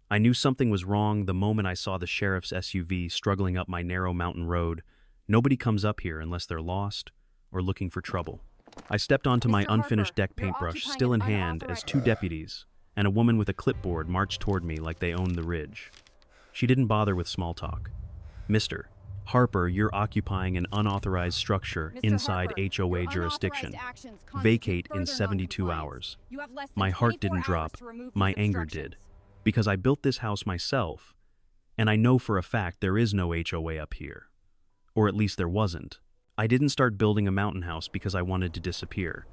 I knew something was wrong the moment I saw the sheriff's SUV struggling up my narrow mountain road. Nobody comes up here unless they're lost or looking for trouble. I stepped onto my Mr. unfinished Harper, deck you're paintbrush, occupying still an in hand, as unauthorized... two deputies and a woman with a clipboard marched toward me like they owned the ridge. She didn't bother with small talk. Mister Harper, you're occupying an unauthorized structure Mr. inside Harper, your HOA unauthorized jurisdiction. actions constitute Vacate in further 72 noncompliance. hours. You have less than My heart 24 didn't hours drop, to remove my these anger obstructions. did. Because I built this house myself, and I know for a fact there is no HOA up here. Or at least there wasn't. I didn't start building a mountain house because I wanted to disappear.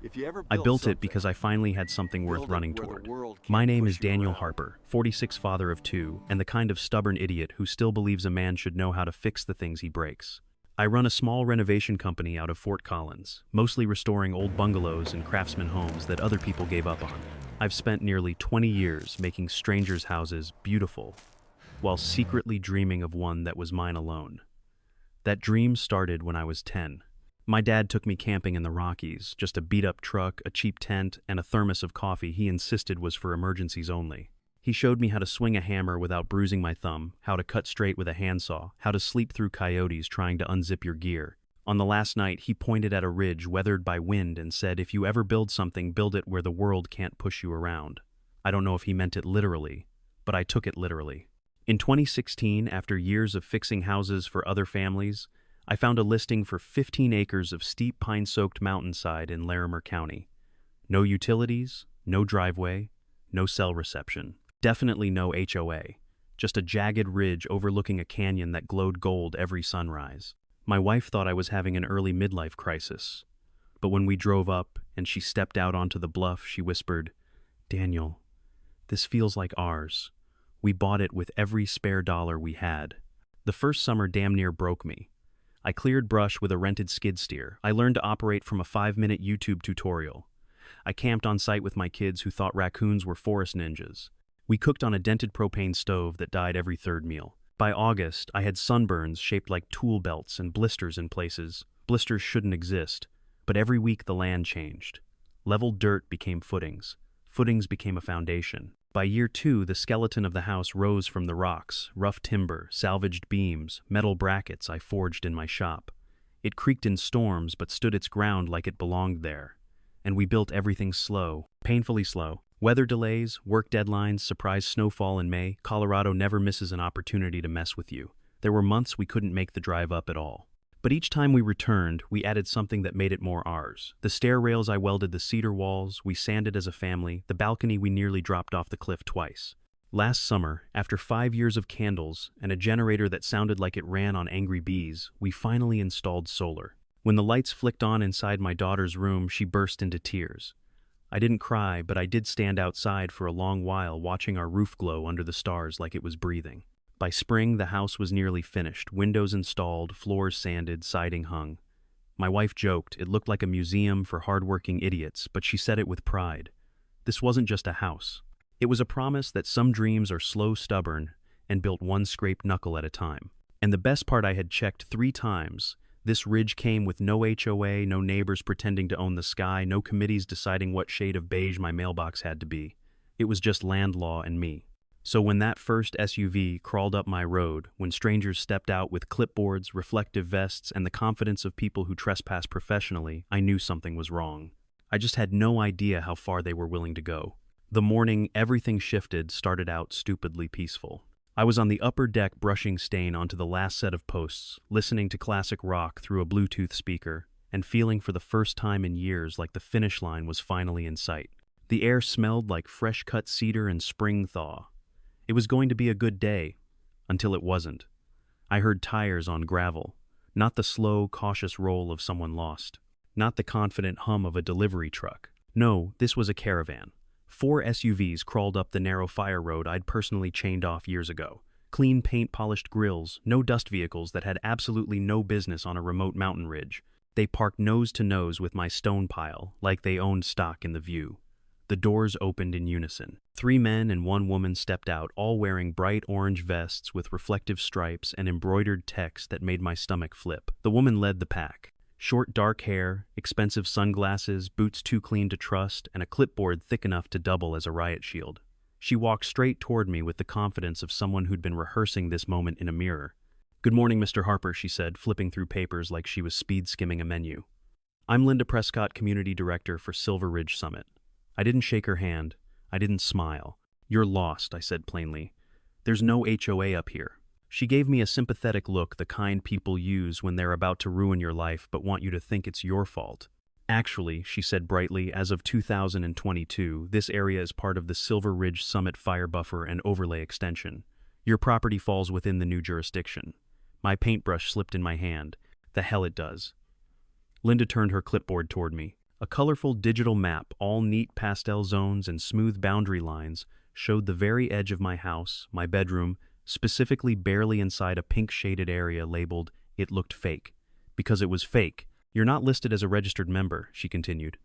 I built it because I finally had something worth running toward. My name is Daniel Harper, 46, father of two, and the kind of stubborn idiot who still believes a man should know how to fix the things he breaks. I run a small renovation company out of Fort Collins, mostly restoring old bungalows and craftsman homes that other people gave up on. I've spent nearly 20 years making strangers' houses beautiful, while secretly dreaming of one that was mine alone. That dream started when I was 10. My dad took me camping in the Rockies, just a beat-up truck, a cheap tent, and a thermos of coffee he insisted was for emergencies only. He showed me how to swing a hammer without bruising my thumb, how to cut straight with a handsaw, how to sleep through coyotes trying to unzip your gear. On the last night, he pointed at a ridge weathered by wind and said, "If you ever build something, build it where the world can't push you around." I don't know if he meant it literally, but I took it literally. In 2016, after years of fixing houses for other families, I found a listing for 15 acres of steep pine-soaked mountainside in Larimer County. No utilities, no driveway, no cell reception. Definitely no HOA. Just a jagged ridge overlooking a canyon that glowed gold every sunrise. My wife thought I was having an early midlife crisis. But when we drove up and she stepped out onto the bluff, she whispered, "Daniel, this feels like ours. We bought it with every spare dollar we had." The first summer damn near broke me. I cleared brush with a rented skid steer. I learned to operate from a 5-minute YouTube tutorial. I camped on site with my kids who thought raccoons were forest ninjas. We cooked on a dented propane stove that died every third meal. By August, I had sunburns shaped like tool belts and blisters in places. Blisters shouldn't exist, but every week the land changed. Leveled dirt became footings. Footings became a foundation. By year 2, the skeleton of the house rose from the rocks, rough timber, salvaged beams, metal brackets I forged in my shop. It creaked in storms but stood its ground like it belonged there. And we built everything slow, painfully slow. Weather delays, work deadlines, surprise snowfall in May. Colorado never misses an opportunity to mess with you. There were months we couldn't make the drive up at all. But each time we returned, we added something that made it more ours. The stair rails I welded the cedar walls, we sanded as a family, the balcony we nearly dropped off the cliff twice. Last summer, after 5 years of candles and a generator that sounded like it ran on angry bees, we finally installed solar. When the lights flicked on inside my daughter's room, she burst into tears. I didn't cry, but I did stand outside for a long while watching our roof glow under the stars like it was breathing. By spring, the house was nearly finished, windows installed, floors sanded, siding hung. My wife joked it looked like a museum for hardworking idiots, but she said it with pride. This wasn't just a house. It was a promise that some dreams are slow, stubborn, and built one scraped knuckle at a time. And the best part, I had checked 3 times. This ridge came with no HOA, no neighbors pretending to own the sky, no committees deciding what shade of beige my mailbox had to be. It was just land law and me. So when that first SUV crawled up my road, when strangers stepped out with clipboards, reflective vests, and the confidence of people who trespass professionally, I knew something was wrong. I just had no idea how far they were willing to go. The morning everything shifted started out stupidly peaceful. I was on the upper deck brushing stain onto the last set of posts, listening to classic rock through a Bluetooth speaker, and feeling for the first time in years like the finish line was finally in sight. The air smelled like fresh-cut cedar and spring thaw. It was going to be a good day, until it wasn't. I heard tires on gravel, not the slow, cautious roll of someone lost, not the confident hum of a delivery truck. No, this was a caravan. 4 SUVs crawled up the narrow fire road I'd personally chained off years ago. Clean paint-polished grills, no dust vehicles that had absolutely no business on a remote mountain ridge. They parked nose to nose with my stone pile, like they owned stock in the view. The doors opened in unison. 3 men and 1 woman stepped out, all wearing bright orange vests with reflective stripes and embroidered text that made my stomach flip. The woman led the pack. Short dark hair, expensive sunglasses, boots too clean to trust, and a clipboard thick enough to double as a riot shield. She walked straight toward me with the confidence of someone who'd been rehearsing this moment in a mirror. "Good morning, Mr. Harper," she said, flipping through papers like she was speed skimming a menu. "I'm Linda Prescott, Community Director for Silver Ridge Summit." I didn't shake her hand. I didn't smile. "You're lost," I said plainly. "There's no HOA up here." She gave me a sympathetic look, the kind people use when they're about to ruin your life but want you to think it's your fault. "Actually," she said brightly, "as of 2022, this area is part of the Silver Ridge Summit Fire Buffer and Overlay Extension. Your property falls within the new jurisdiction." My paintbrush slipped in my hand. "The hell it does." Linda turned her clipboard toward me. A colorful digital map, all neat pastel zones and smooth boundary lines, showed the very edge of my house, my bedroom, specifically barely inside a pink-shaded area labeled, "It looked fake." Because it was fake. "You're not listed as a registered member," she continued.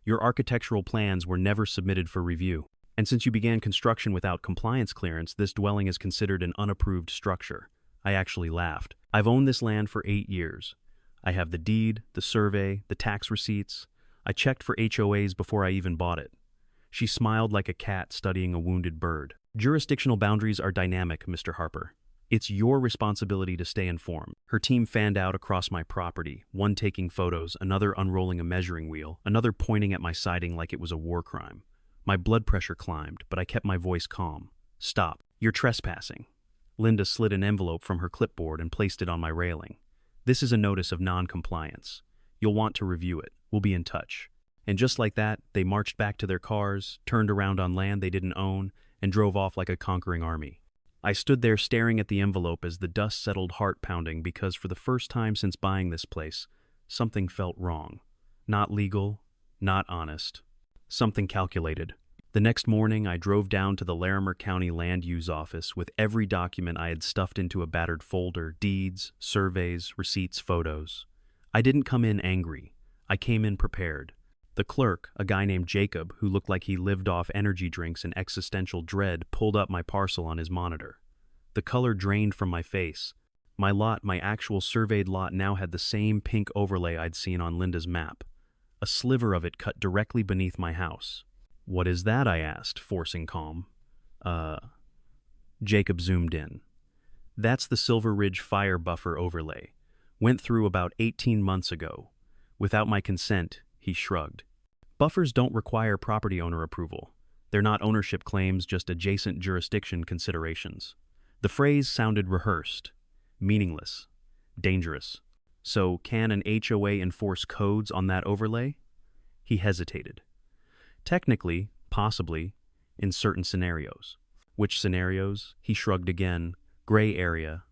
"Your architectural plans were never submitted for review. And since you began construction without compliance clearance, this dwelling is considered an unapproved structure." I actually laughed. "I've owned this land for 8 years. I have the deed, the survey, the tax receipts. I checked for HOAs before I even bought it." She smiled like a cat studying a wounded bird. "Jurisdictional boundaries are dynamic, Mr. Harper. It's your responsibility to stay informed." Her team fanned out across my property, one taking photos, another unrolling a measuring wheel, another pointing at my siding like it was a war crime. My blood pressure climbed, but I kept my voice calm. "Stop. You're trespassing." Linda slid an envelope from her clipboard and placed it on my railing. "This is a notice of non-compliance. You'll want to review it. We'll be in touch." And just like that, they marched back to their cars, turned around on land they didn't own, and drove off like a conquering army. I stood there staring at the envelope as the dust settled, heart pounding, because for the first time since buying this place, something felt wrong. Not legal, not honest. Something calculated. The next morning, I drove down to the Larimer County Land Use Office with every document I had stuffed into a battered folder: deeds, surveys, receipts, photos. I didn't come in angry. I came in prepared. The clerk, a guy named Jacob, who looked like he lived off energy drinks and existential dread, pulled up my parcel on his monitor. The color drained from my face. My lot, my actual surveyed lot, now had the same pink overlay I'd seen on Linda's map. A sliver of it cut directly beneath my house. "What is that?" I asked, forcing calm. Jacob zoomed in. "That's the Silver Ridge Fire Buffer overlay. Went through about 18 months ago. Without my consent," he shrugged. "Buffers don't require property owner approval. They're not ownership claims, just adjacent jurisdiction considerations." The phrase sounded rehearsed, meaningless, dangerous. "So can an HOA enforce codes on that overlay?" He hesitated. "Technically, possibly, in certain scenarios." "Which scenarios?" He shrugged again. "Gray area."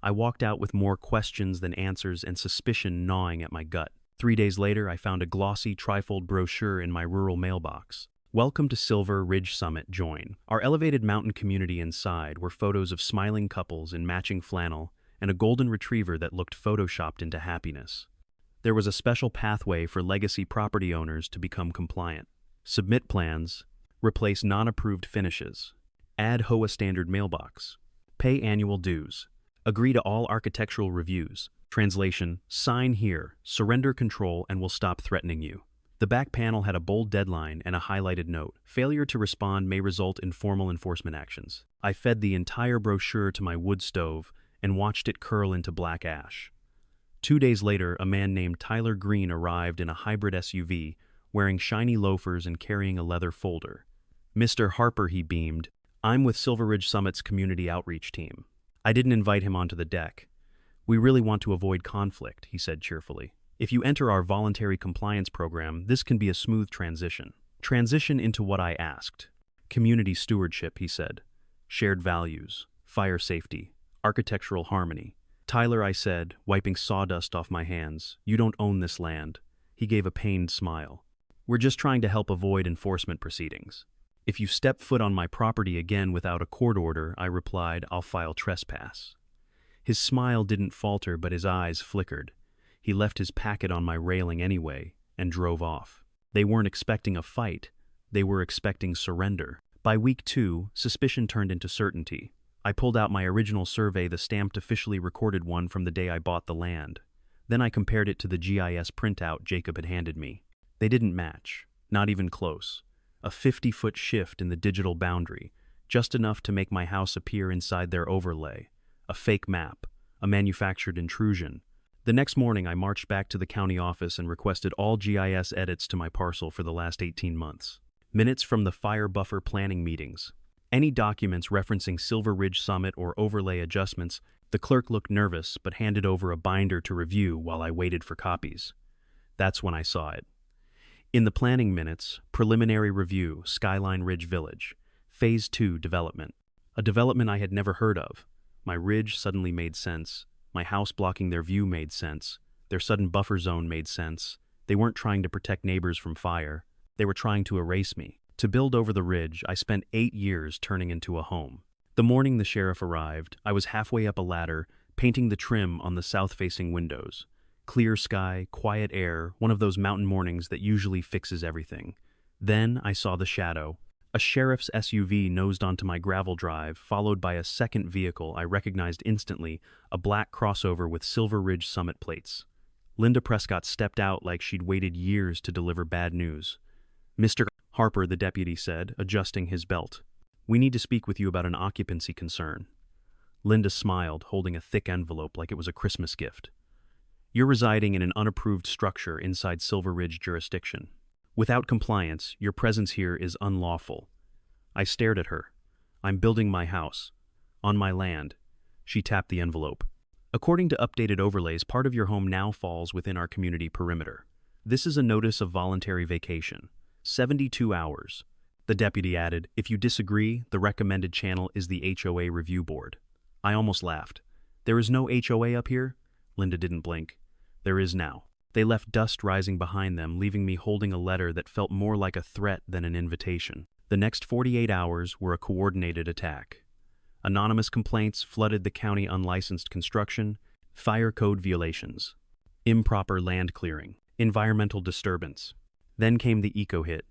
I walked out with more questions than answers and suspicion gnawing at my gut. 3 days later, I found a glossy, trifold brochure in my rural mailbox. "Welcome to Silver Ridge Summit. Join." Our elevated mountain community inside were photos of smiling couples in matching flannel and a golden retriever that looked photoshopped into happiness. There was a special pathway for legacy property owners to become compliant. Submit plans, replace non-approved finishes, add HOA standard mailbox, pay annual dues, agree to all architectural reviews. Translation: sign here, surrender control, and we'll stop threatening you. The back panel had a bold deadline and a highlighted note: failure to respond may result in formal enforcement actions. I fed the entire brochure to my wood stove and watched it curl into black ash. 2 days later, a man named Tyler Green arrived in a hybrid SUV, wearing shiny loafers and carrying a leather folder. "Mr. Harper," he beamed, "I'm with Silver Ridge Summit's community outreach team." I didn't invite him onto the deck. "We really want to avoid conflict," he said cheerfully. "If you enter our voluntary compliance program, this can be a smooth transition." Transition into what I asked. "Community stewardship," he said. "Shared values, fire safety, architectural harmony." "Tyler," I said, wiping sawdust off my hands, "you don't own this land." He gave a pained smile. "We're just trying to help avoid enforcement proceedings. If you step foot on my property again without a court order," I replied, "I'll file trespass." His smile didn't falter, but his eyes flickered. He left his packet on my railing anyway and drove off. They weren't expecting a fight. They were expecting surrender. By week 2, suspicion turned into certainty. I pulled out my original survey, the stamped, officially recorded one from the day I bought the land. Then I compared it to the GIS printout Jacob had handed me. They didn't match, not even close. A 50-foot shift in the digital boundary, just enough to make my house appear inside their overlay. A fake map, a manufactured intrusion. The next morning, I marched back to the county office and requested all GIS edits to my parcel for the last 18 months. Minutes from the fire buffer planning meetings. Any documents referencing Silver Ridge Summit or overlay adjustments. The clerk looked nervous but handed over a binder to review while I waited for copies. That's when I saw it. In the planning minutes, preliminary review, Skyline Ridge Village, Phase 2 development. A development I had never heard of. My ridge suddenly made sense. My house blocking their view made sense. Their sudden buffer zone made sense. They weren't trying to protect neighbors from fire. They were trying to erase me. To build over the ridge, I spent 8 years turning into a home. The morning the sheriff arrived, I was halfway up a ladder, painting the trim on the south-facing windows. Clear sky, quiet air, one of those mountain mornings that usually fixes everything. Then I saw the shadow. A sheriff's SUV nosed onto my gravel drive, followed by a second vehicle I recognized instantly, a black crossover with Silver Ridge Summit plates. Linda Prescott stepped out like she'd waited years to deliver bad news. "Mr. Harper," the deputy said, adjusting his belt. "We need to speak with you about an occupancy concern." Linda smiled, holding a thick envelope like it was a Christmas gift. "You're residing in an unapproved structure inside Silver Ridge jurisdiction. Without compliance, your presence here is unlawful." I stared at her. "I'm building my house. On my land." She tapped the envelope. "According to updated overlays, part of your home now falls within our community perimeter. This is a notice of voluntary vacation. 72 hours. The deputy added, "If you disagree, the recommended channel is the HOA review board." I almost laughed. "There is no HOA up here?" Linda didn't blink. "There is now." They left dust rising behind them, leaving me holding a letter that felt more like a threat than an invitation. The next 48 hours were a coordinated attack. Anonymous complaints flooded the county: unlicensed construction, fire code violations, improper land clearing, environmental disturbance. Then came the eco-hit.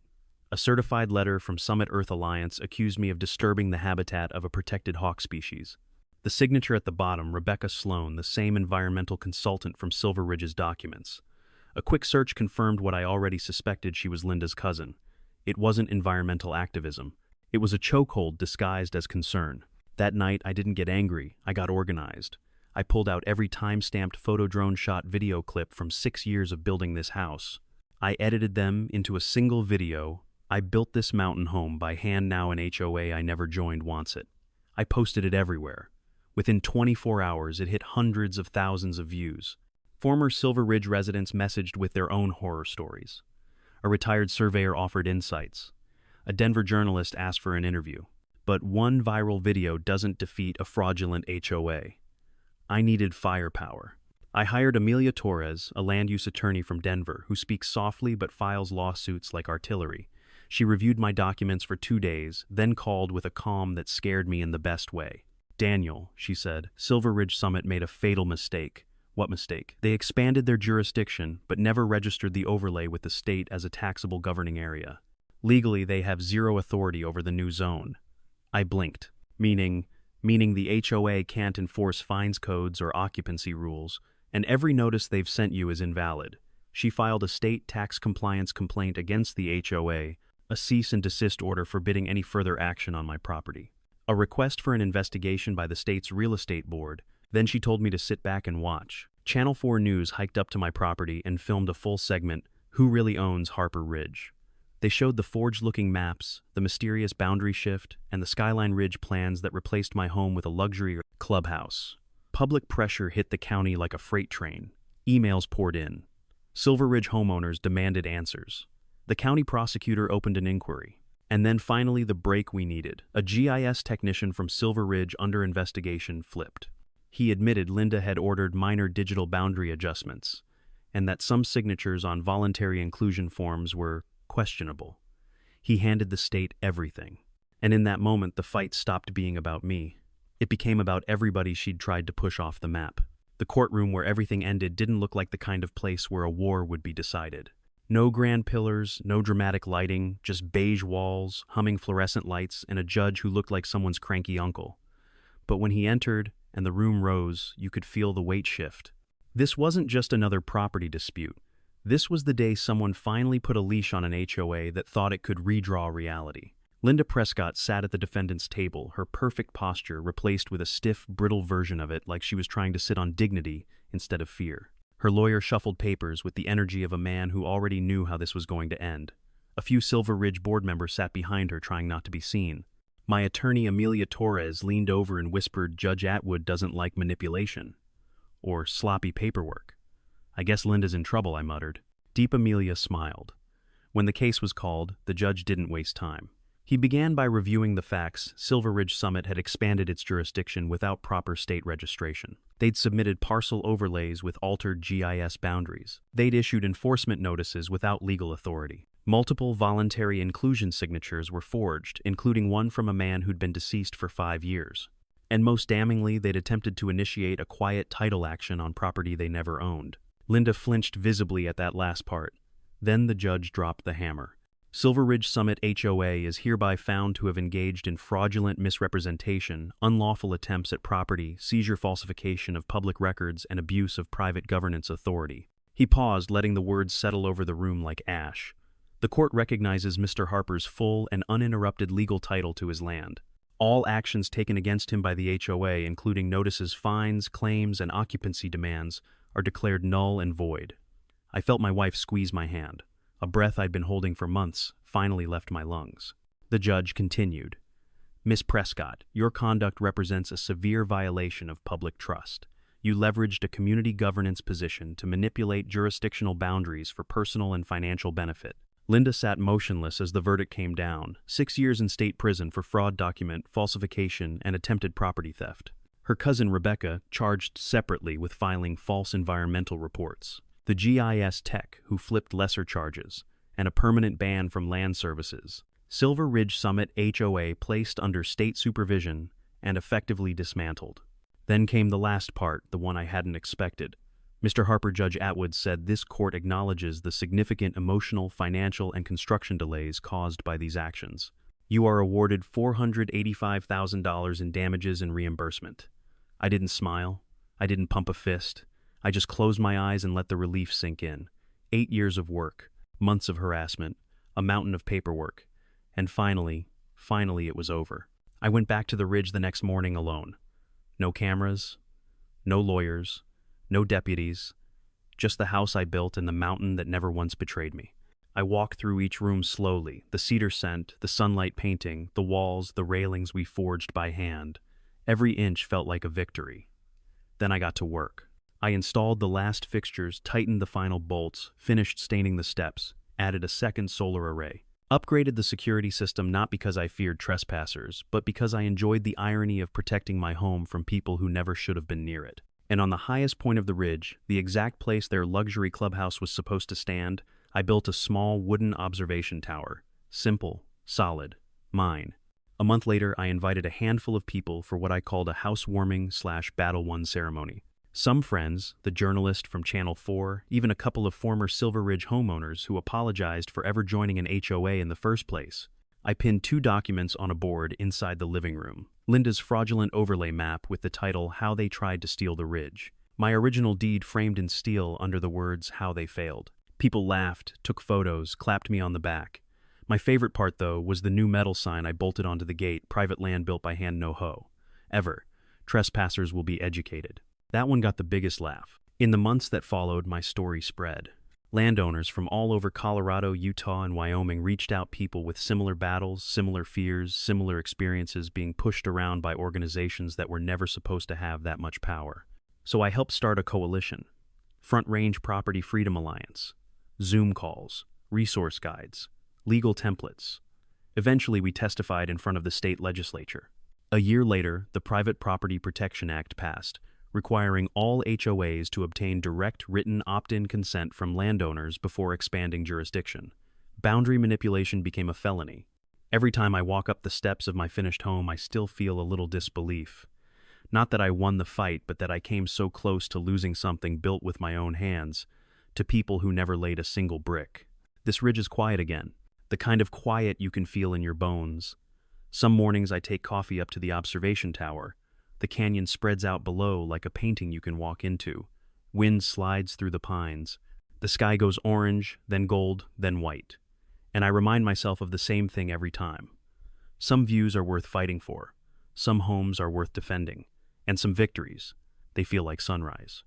A certified letter from Summit Earth Alliance accused me of disturbing the habitat of a protected hawk species. The signature at the bottom, Rebecca Sloan, the same environmental consultant from Silver Ridge's documents. A quick search confirmed what I already suspected: she was Linda's cousin. It wasn't environmental activism. It was a chokehold disguised as concern. That night, I didn't get angry. I got organized. I pulled out every time-stamped photo drone shot video clip from 6 years of building this house. I edited them into a single video. I built this mountain home by hand. Now an HOA I never joined wants it. I posted it everywhere. Within 24 hours, it hit hundreds of thousands of views. Former Silver Ridge residents messaged with their own horror stories. A retired surveyor offered insights. A Denver journalist asked for an interview. But one viral video doesn't defeat a fraudulent HOA. I needed firepower. I hired Amelia Torres, a land use attorney from Denver, who speaks softly but files lawsuits like artillery. She reviewed my documents for 2 days, then called with a calm that scared me in the best way. "Daniel," she said, "Silver Ridge Summit made a fatal mistake." "What mistake?" "They expanded their jurisdiction, but never registered the overlay with the state as a taxable governing area. Legally, they have zero authority over the new zone." I blinked. Meaning the HOA can't enforce fines codes or occupancy rules, and every notice they've sent you is invalid. She filed a state tax compliance complaint against the HOA, a cease and desist order forbidding any further action on my property, a request for an investigation by the state's real estate board. Then she told me to sit back and watch. Channel 4 News hiked up to my property and filmed a full segment, "Who Really Owns Harper Ridge?" They showed the forged-looking maps, the mysterious boundary shift, and the Skyline Ridge plans that replaced my home with a luxury clubhouse. Public pressure hit the county like a freight train. Emails poured in. Silver Ridge homeowners demanded answers. The county prosecutor opened an inquiry. And then finally the break we needed. A GIS technician from Silver Ridge under investigation flipped. He admitted Linda had ordered minor digital boundary adjustments, and that some signatures on voluntary inclusion forms were questionable. He handed the state everything. And in that moment, the fight stopped being about me. It became about everybody she'd tried to push off the map. The courtroom where everything ended didn't look like the kind of place where a war would be decided. No grand pillars, no dramatic lighting, just beige walls, humming fluorescent lights, and a judge who looked like someone's cranky uncle. But when he entered and the room rose, you could feel the weight shift. This wasn't just another property dispute. This was the day someone finally put a leash on an HOA that thought it could redraw reality. Linda Prescott sat at the defendant's table, her perfect posture replaced with a stiff, brittle version of it like she was trying to sit on dignity instead of fear. Her lawyer shuffled papers with the energy of a man who already knew how this was going to end. A few Silver Ridge board members sat behind her trying not to be seen. My attorney Amelia Torres leaned over and whispered, "Judge Atwood doesn't like manipulation. Or sloppy paperwork." "I guess Linda's in trouble," I muttered. Deep Amelia smiled. When the case was called, the judge didn't waste time. He began by reviewing the facts. Silver Ridge Summit had expanded its jurisdiction without proper state registration. They'd submitted parcel overlays with altered GIS boundaries. They'd issued enforcement notices without legal authority. Multiple voluntary inclusion signatures were forged, including one from a man who'd been deceased for 5 years. And most damningly, they'd attempted to initiate a quiet title action on property they never owned. Linda flinched visibly at that last part. Then the judge dropped the hammer. Silver Ridge Summit HOA is hereby found to have engaged in fraudulent misrepresentation, unlawful attempts at property, seizure, falsification of public records, and abuse of private governance authority. He paused, letting the words settle over the room like ash. The court recognizes Mr. Harper's full and uninterrupted legal title to his land. All actions taken against him by the HOA, including notices, fines, claims, and occupancy demands, are declared null and void. I felt my wife squeeze my hand. A breath I'd been holding for months finally left my lungs. The judge continued. "Miss Prescott, your conduct represents a severe violation of public trust. You leveraged a community governance position to manipulate jurisdictional boundaries for personal and financial benefit." Linda sat motionless as the verdict came down. 6 years in state prison for fraud, document falsification, and attempted property theft. Her cousin Rebecca charged separately with filing false environmental reports. The GIS tech who flipped lesser charges, and a permanent ban from land services. Silver Ridge Summit HOA placed under state supervision and effectively dismantled. Then came the last part, the one I hadn't expected. Mr. Harper, Judge Atwood said this court acknowledges the significant emotional, financial, and construction delays caused by these actions. You are awarded $485,000 in damages and reimbursement. I didn't smile. I didn't pump a fist. I just closed my eyes and let the relief sink in. 8 years of work, months of harassment, a mountain of paperwork, and finally it was over. I went back to the Ridge the next morning alone. No cameras, no lawyers, no deputies, just the house I built and the mountain that never once betrayed me. I walked through each room slowly, the cedar scent, the sunlight painting, the walls, the railings we forged by hand. Every inch felt like a victory. Then I got to work. I installed the last fixtures, tightened the final bolts, finished staining the steps, added a second solar array. Upgraded the security system not because I feared trespassers, but because I enjoyed the irony of protecting my home from people who never should have been near it. And on the highest point of the Ridge, the exact place their luxury clubhouse was supposed to stand, I built a small wooden observation tower. Simple, solid, mine. A month later, I invited a handful of people for what I called a housewarming/battle-won ceremony. Some friends, the journalist from Channel 4, even a couple of former Silver Ridge homeowners who apologized for ever joining an HOA in the first place. I pinned 2 documents on a board inside the living room. Linda's fraudulent overlay map with the title How They Tried to Steal the Ridge. My original deed framed in steel under the words How They Failed. People laughed, took photos, clapped me on the back. My favorite part, though, was the new metal sign I bolted onto the gate, private land built by hand, no hoe. Ever. Trespassers will be educated. That one got the biggest laugh. In the months that followed, my story spread. Landowners from all over Colorado, Utah, and Wyoming reached out, people with similar battles, similar fears, similar experiences being pushed around by organizations that were never supposed to have that much power. So I helped start a coalition. Front Range Property Freedom Alliance. Zoom calls, resource guides, legal templates. Eventually, we testified in front of the state legislature. A year later, the Private Property Protection Act passed, requiring all HOAs to obtain direct written opt-in consent from landowners before expanding jurisdiction. Boundary manipulation became a felony. Every time I walk up the steps of my finished home, I still feel a little disbelief. Not that I won the fight, but that I came so close to losing something built with my own hands, to people who never laid a single brick. This Ridge is quiet again, the kind of quiet you can feel in your bones. Some mornings I take coffee up to the observation tower. The canyon spreads out below like a painting you can walk into. Wind slides through the pines. The The sky goes orange, then gold, then white. And I remind myself of the same thing every time. Some views are worth fighting for, some homes are worth defending, and some victories, they feel like sunrise.